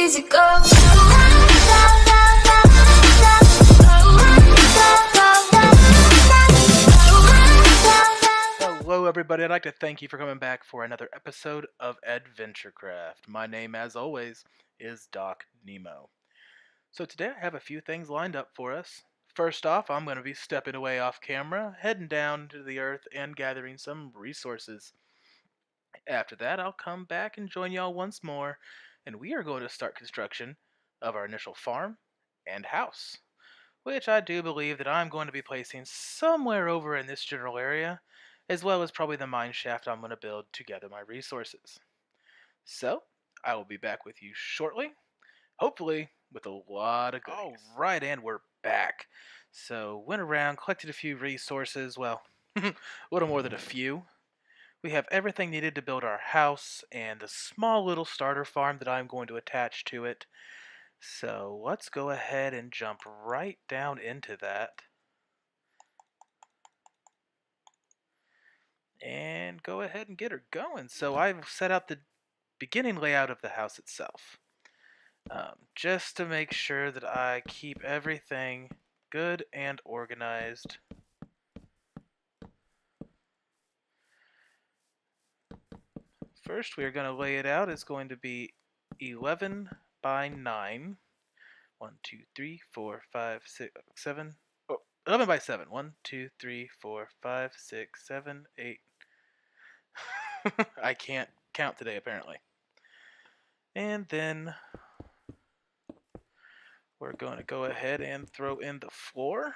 easy go. Hello everybody, I'd like to thank you for coming back for another episode of AdventureCraft. My name, as always, is DokNemo. So today I have a few things lined up for us. First off, I'm going to be stepping away off camera, heading down to the earth and gathering some resources. After that, I'll come back and join y'all once more, and we are going to start construction of our initial farm and house, which I do believe that I'm going to be placing somewhere over in this general area, as well as probably the mine shaft I'm going to build to gather my resources. So, I will be back with you shortly, hopefully with a lot of goodies. Alright, and we're back. So, went around, collected a few resources, well, a little more than a few. We have everything needed to build our house, and the small little starter farm that I'm going to attach to it. So, let's go ahead and jump right down into that. And go ahead and get her going. So I've set out the beginning layout of the house itself, just to make sure that I keep everything good and organized. First, we are going to lay it out. It's going to be 11 by 9. 1, 2, 3, 4, 5, 6, 7. Oh, 11 by 7. 1, 2, 3, 4, 5, 6, 7, 8. I can't count today, apparently. And then we're going to go ahead and throw in the floor.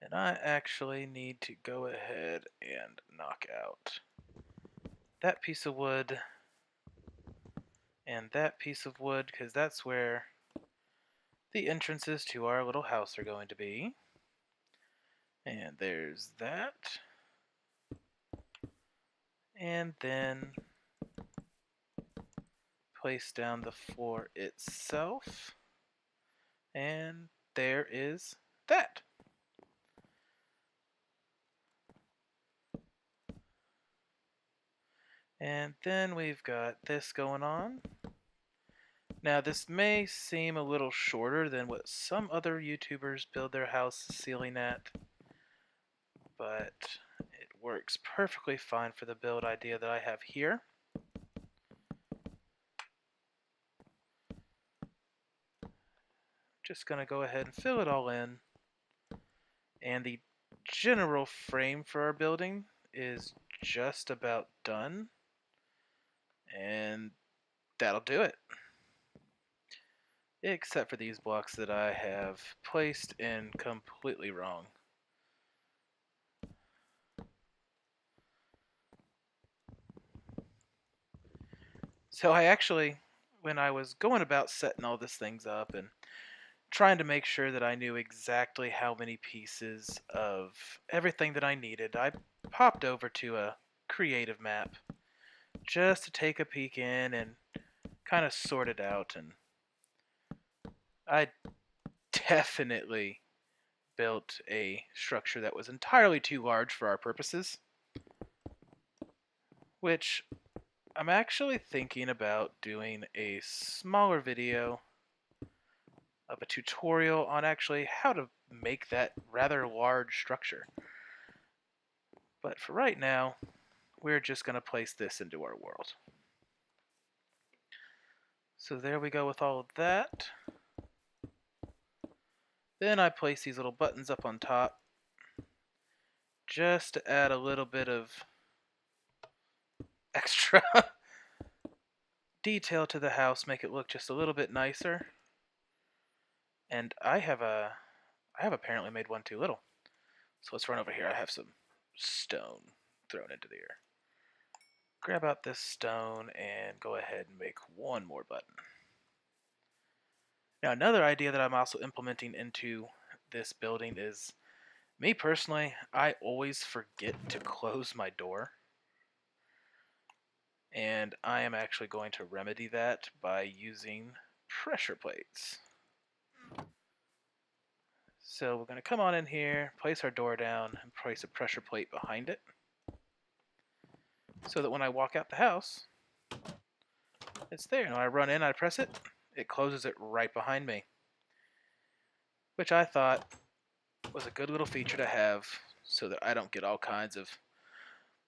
And I actually need to go ahead and knock out that piece of wood and that piece of wood, because that's where the entrances to our little house are going to be. And there's that. And then place down the floor itself. And there is that. And then we've got this going on. Now this may seem a little shorter than what some other YouTubers build their house ceiling at, but it works perfectly fine for the build idea that I have here. Just going to go ahead and fill it all in. And the general frame for our building is just about done. And that'll do it. Except for these blocks that I have placed in completely wrong. So I actually, when I was going about setting all these things up and trying to make sure that I knew exactly how many pieces of everything that I needed, I popped over to a creative map just to take a peek in and kind of sort it out. And I definitely built a structure that was entirely too large for our purposes, which I'm actually thinking about doing a smaller video of a tutorial on actually how to make that rather large structure. But for right now, we're just going to place this into our world. So there we go with all of that. Then I place these little buttons up on top just to add a little bit of extra detail to the house, make it look just a little bit nicer. And I have apparently made one too little. So let's run over here. I have some stone thrown into the air. Grab out this stone and go ahead and make one more button. Now another idea that I'm also implementing into this building is, me personally, I always forget to close my door. And I am actually going to remedy that by using pressure plates. So we're going to come on in here, place our door down, and place a pressure plate behind it. so that when I walk out the house, it's there. And when I run in, I press it, it closes it right behind me, which I thought was a good little feature to have so that I don't get all kinds of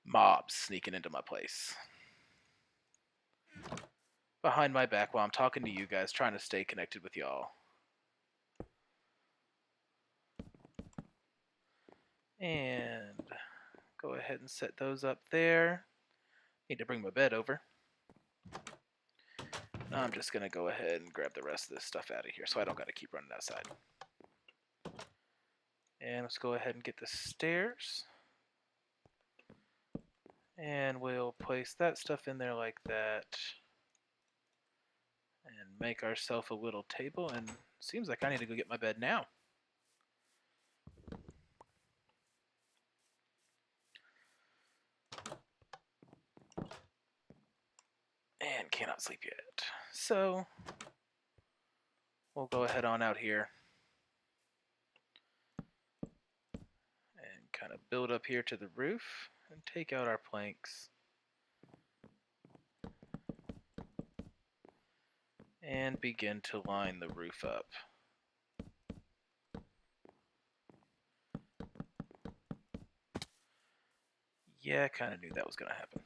mobs sneaking into my place behind my back while I'm talking to you guys, trying to stay connected with y'all. And go ahead and set those up there. Need to bring my bed over. I'm just going to go ahead and grab the rest of this stuff out of here so I don't got to keep running outside. And let's go ahead and get the stairs. And we'll place that stuff in there like that. And make ourselves a little table. And seems like I need to go get my bed now. And cannot sleep yet. So we'll go ahead on out here. And kind of build up here to the roof. And take out our planks. And begin to line the roof up. Yeah, I kind of knew that was going to happen.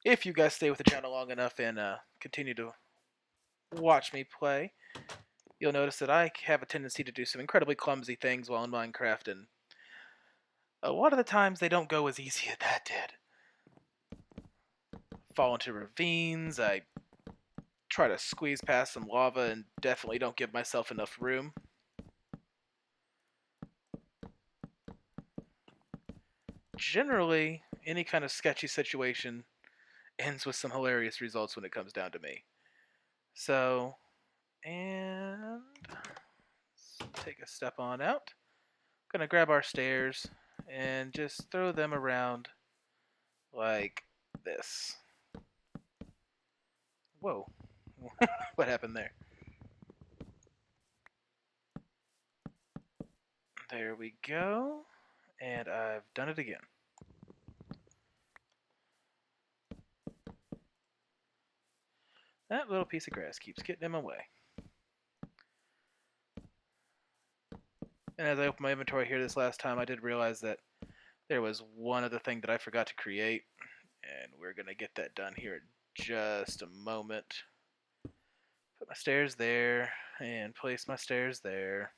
If you guys stay with the channel long enough and continue to watch me play, you'll notice that I have a tendency to do some incredibly clumsy things while in Minecraft, and a lot of the times they don't go as easy as that did. Fall into ravines, I try to squeeze past some lava and definitely don't give myself enough room. Generally, any kind of sketchy situation ends with some hilarious results when it comes down to me. So, and let's take a step on out. Gonna grab our stairs and just throw them around like this. Whoa. What happened there? There we go. And I've done it again. That little piece of grass keeps getting in my way. And as I opened my inventory here this last time, I did realize that there was one other thing that I forgot to create. And we're going to get that done here in just a moment. Put my stairs there and place my stairs there.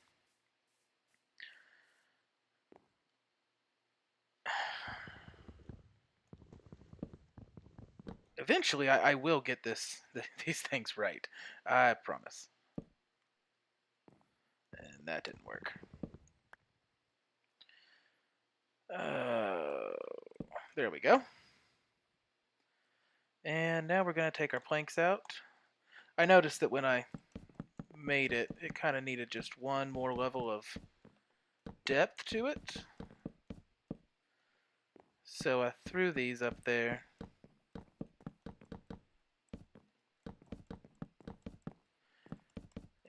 Eventually, I will get these things right. I promise. And that didn't work. There we go. And now we're going to take our planks out. I noticed that when I made it, it kind of needed just one more level of depth to it. So I threw these up there.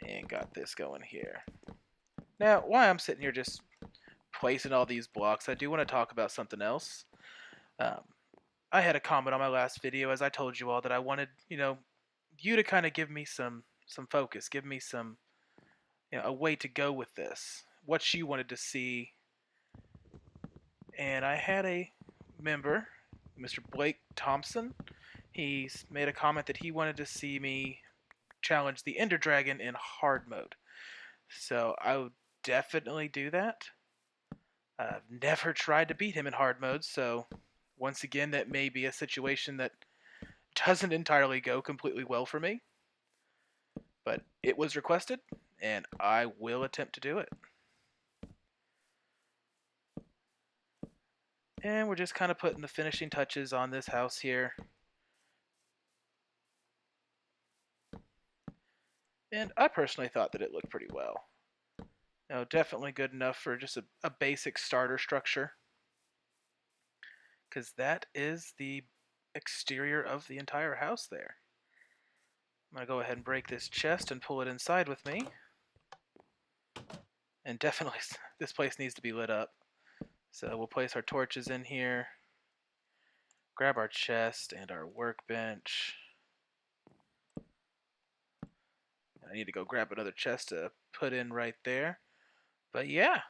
And got this going here. Now, while I'm sitting here just placing all these blocks, I do want to talk about something else. I had a comment on my last video, as I told you all, that I wanted, you to kind of give me some focus, give me some, a way to go with this, what you wanted to see. And I had a member, Mr. Blake Thompson. He's made a comment that he wanted to see me challenge the Ender Dragon in hard mode. So I would definitely do that. I've never tried to beat him in hard mode, so once again, that may be a situation that doesn't entirely go completely well for me. But it was requested, and I will attempt to do it. And we're just kind of putting the finishing touches on this house here. And I personally thought that it looked pretty well. Definitely good enough for just a basic starter structure. Because that is the exterior of the entire house there. I'm going to go ahead and break this chest and pull it inside with me. And definitely, this place needs to be lit up. So we'll place our torches in here, grab our chest and our workbench. I need to go grab another chest to put in right there. But yeah,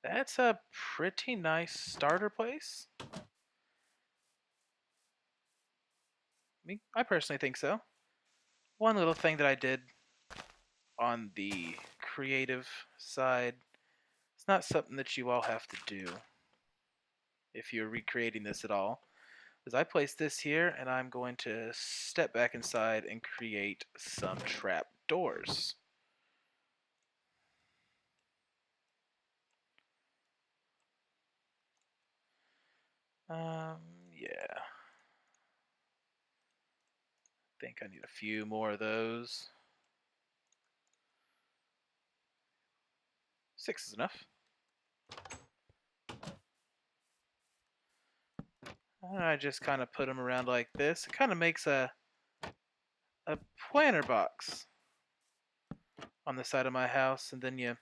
that's a pretty nice starter place. I personally think so. One little thing that I did on the creative side, it's not something that you all have to do if you're recreating this at all, is I place this here and I'm going to step back inside and create some trap doors. Yeah. I think I need a few more of those. 6 is enough. I just kind of put them around like this. It kind of makes a planter box on the side of my house, and then you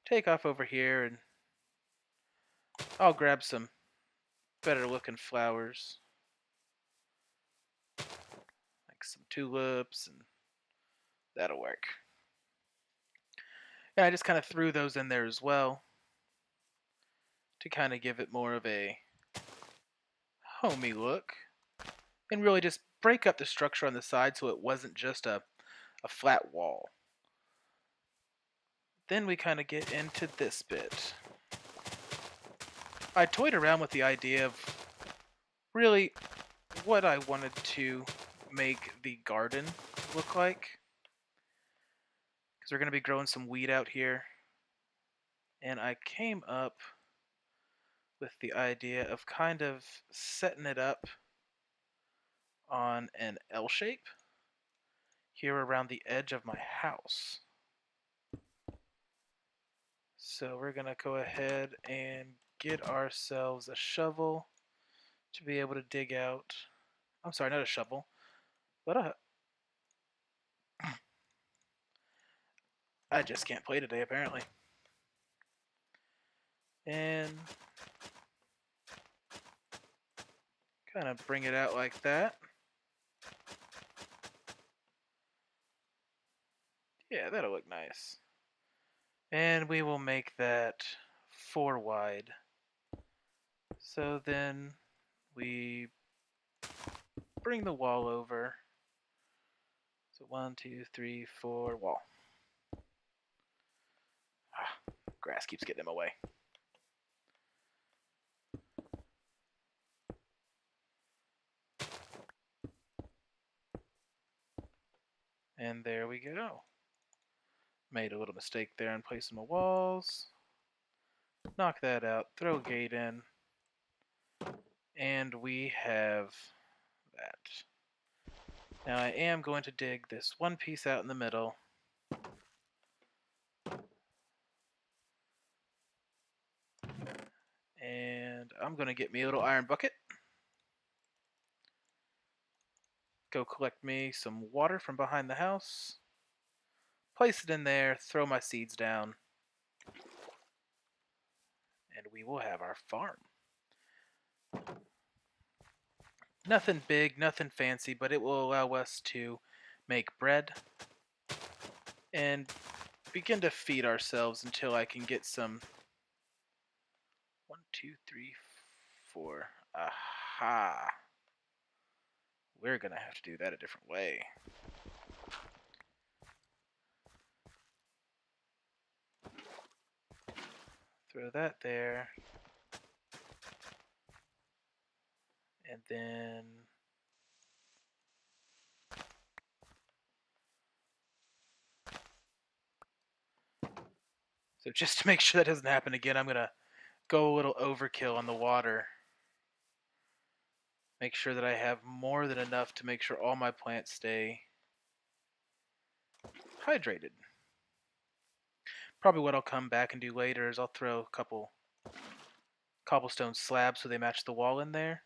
take off over here and I'll grab some better looking flowers, like some tulips, and that'll work. Yeah, I just kind of threw those in there as well to kind of give it more of a homey look and really just break up the structure on the side so it wasn't just a flat wall. Then we kind of get into this bit. I toyed around with the idea of really what I wanted to make the garden look like, because we're going to be growing some wheat out here, and I came up with the idea of kind of setting it up on an L shape here around the edge of my house. So we're going to go ahead and get ourselves a shovel to be able to dig out. I'm sorry, not a shovel, but I just can't play today apparently. And kind of bring it out like that. Yeah, that'll look nice. And we will make that 4 wide. So then we bring the wall over. So 1, 2, 3, 4, wall. Grass keeps getting in my way. And there we go. Made a little mistake there in placing my walls. Knock that out, throw a gate in, and we have that. Now I am going to dig this one piece out in the middle. And I'm going to get me a little iron bucket. Go collect me some water from behind the house. Place it in there, throw my seeds down, and we will have our farm. Nothing big, nothing fancy, but it will allow us to make bread and begin to feed ourselves until I can get some. 1, 2, 3, 4. Aha! We're gonna have to do that a different way. Throw that there. And then so just to make sure that doesn't happen again, I'm gonna go a little overkill on the water. Make sure that I have more than enough to make sure all my plants stay hydrated. Probably what I'll come back and do later is I'll throw a couple cobblestone slabs so they match the wall in there.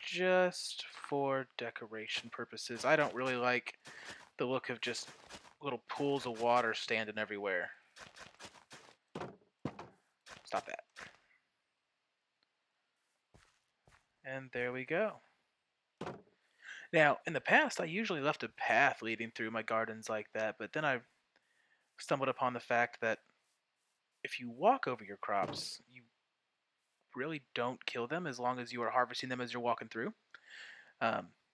Just for decoration purposes. I don't really like the look of just little pools of water standing everywhere. Stop that. And there we go. Now, in the past, I usually left a path leading through my gardens like that, but then I stumbled upon the fact that if you walk over your crops, you really don't kill them as long as you are harvesting them as you're walking through.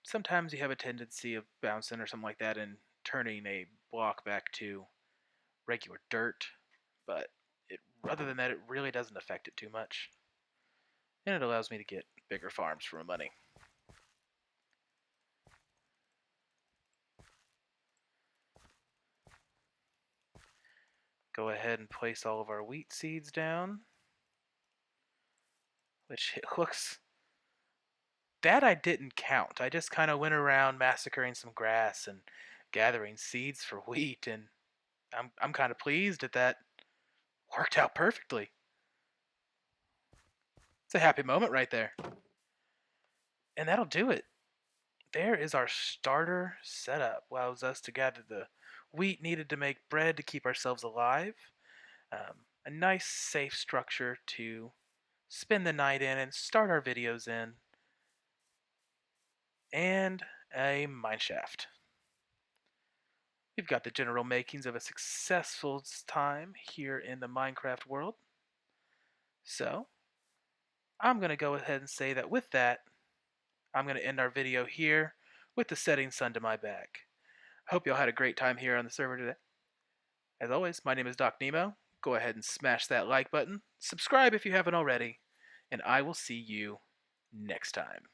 Sometimes you have a tendency of bouncing or something like that and turning a block back to regular dirt, but other than that, it really doesn't affect it too much. And it allows me to get bigger farms for my money. Go ahead and place all of our wheat seeds down, which it looks... That I didn't count. I just kind of went around massacring some grass and gathering seeds for wheat, and I'm kind of pleased that worked out perfectly. It's a happy moment right there. And that'll do it. There is our starter setup. Allows us to gather the wheat needed to make bread to keep ourselves alive. A nice safe structure to spend the night in and start our videos in. And a mineshaft. We've got the general makings of a successful time here in the Minecraft world. So, I'm going to go ahead and say that with that, I'm going to end our video here with the setting sun to my back. Hope y'all had a great time here on the server today. As always, my name is DokNemo. Go ahead and smash that like button, subscribe if you haven't already, and I will see you next time.